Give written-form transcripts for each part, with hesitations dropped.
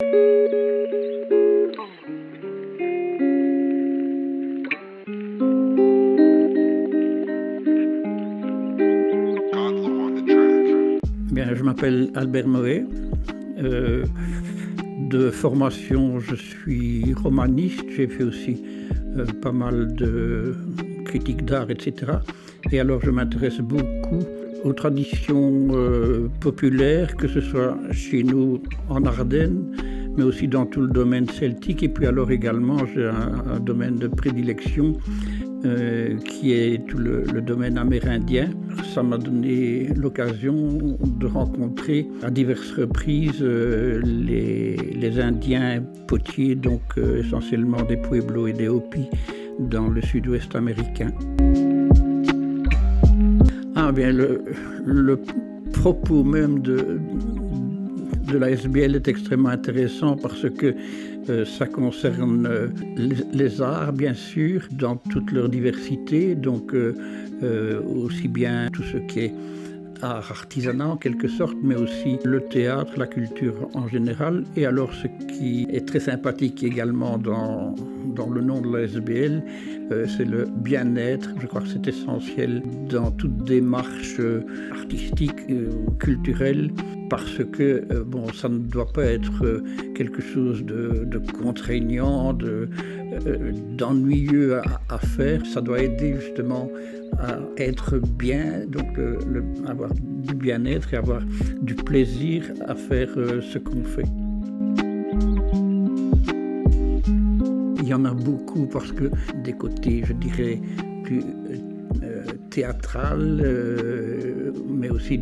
Bien, je m'appelle Albert Moët. De formation, je suis romaniste. J'ai fait aussi pas mal de critiques d'art, etc. Et alors, je m'intéresse beaucoup aux traditions populaires, que ce soit chez nous en Ardennes, mais aussi dans tout le domaine celtique. Et puis alors également, j'ai un domaine de prédilection qui est tout le domaine amérindien. Ça m'a donné l'occasion de rencontrer à diverses reprises les Indiens potiers, donc essentiellement des Pueblos et des Hopis dans le sud-ouest américain. Ah bien, le propos même de la SBL est extrêmement intéressant parce que ça concerne les arts, bien sûr, dans toute leur diversité, donc aussi bien tout ce qui est art artisanal en quelque sorte, mais aussi le théâtre, la culture en général. Et alors ce qui est très sympathique également dans le nom de la SBL, c'est le bien-être. Je crois que c'est essentiel dans toute démarche artistique ou culturelle, parce que ça ne doit pas être quelque chose de contraignant, d'ennuyeux à faire. Ça doit aider justement à être bien, donc avoir du bien-être et avoir du plaisir à faire ce qu'on fait. Il y en a beaucoup parce que des côtés, je dirais, plus théâtral, mais aussi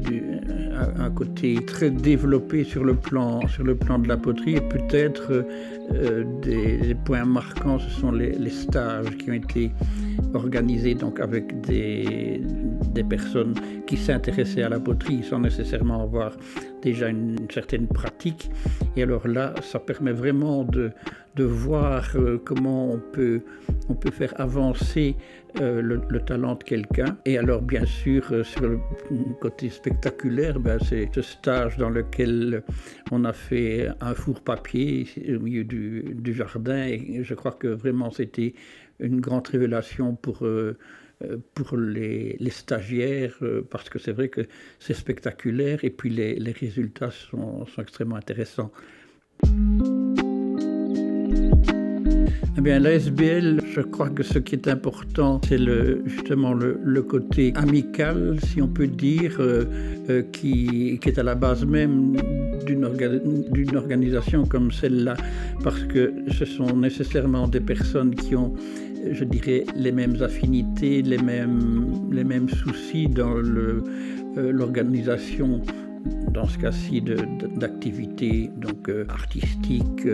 un côté très développé sur le plan de la poterie. Et peut-être des points marquants, ce sont les stages qui ont été organisés donc avec des personnes qui s'intéressaient à la poterie sans nécessairement avoir déjà une certaine pratique. Et alors là, ça permet vraiment de voir comment on peut faire avancer le talent de quelqu'un. Et alors bien sûr, sur le côté spectaculaire, c'est ce stage dans lequel on a fait un four papier au milieu du jardin, et je crois que vraiment c'était une grande révélation pour les stagiaires, parce que c'est vrai que c'est spectaculaire et puis les résultats sont extrêmement intéressants. Eh bien, la SBL, je crois que ce qui est important, c'est justement le côté amical, si on peut dire, qui est à la base même d'une organisation comme celle-là, parce que ce sont nécessairement des personnes qui ont, je dirais, les mêmes affinités, les mêmes soucis dans l'organisation, dans ce cas-ci, d'activités donc artistiques,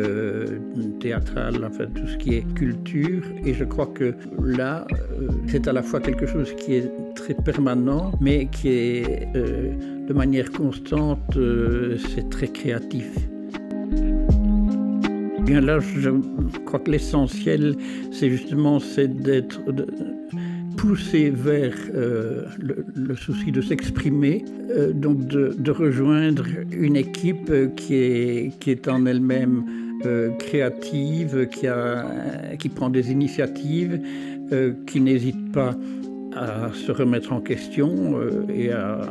théâtrales, enfin tout ce qui est culture. Et je crois que là, c'est à la fois quelque chose qui est très permanent, mais qui est de manière constante, c'est très créatif. Bien là, je crois que l'essentiel, c'est justement d'être poussé vers le souci de s'exprimer, donc de rejoindre une équipe qui est en elle-même créative, qui prend des initiatives, qui n'hésite pas à se remettre en question et à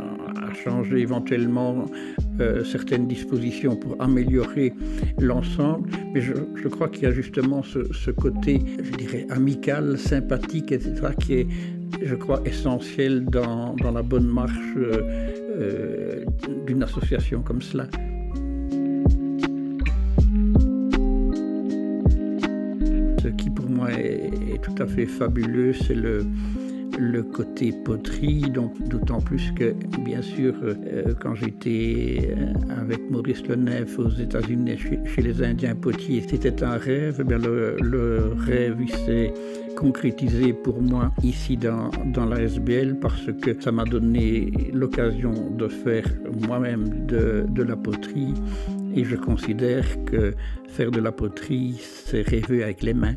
changer éventuellement certaines dispositions pour améliorer l'ensemble. Mais je crois qu'il y a justement ce côté, je dirais, amical, sympathique, etc., qui est, je crois, essentiel dans la bonne marche d'une association comme cela. Ce qui pour moi est tout à fait fabuleux, c'est le côté poterie, donc d'autant plus que, bien sûr, quand j'étais avec Maurice Lenève aux États-Unis chez les Indiens potiers, c'était un rêve. Eh bien, le rêve il s'est concrétisé pour moi ici dans la SBL, parce que ça m'a donné l'occasion de faire moi-même de la poterie, et je considère que faire de la poterie, c'est rêver avec les mains.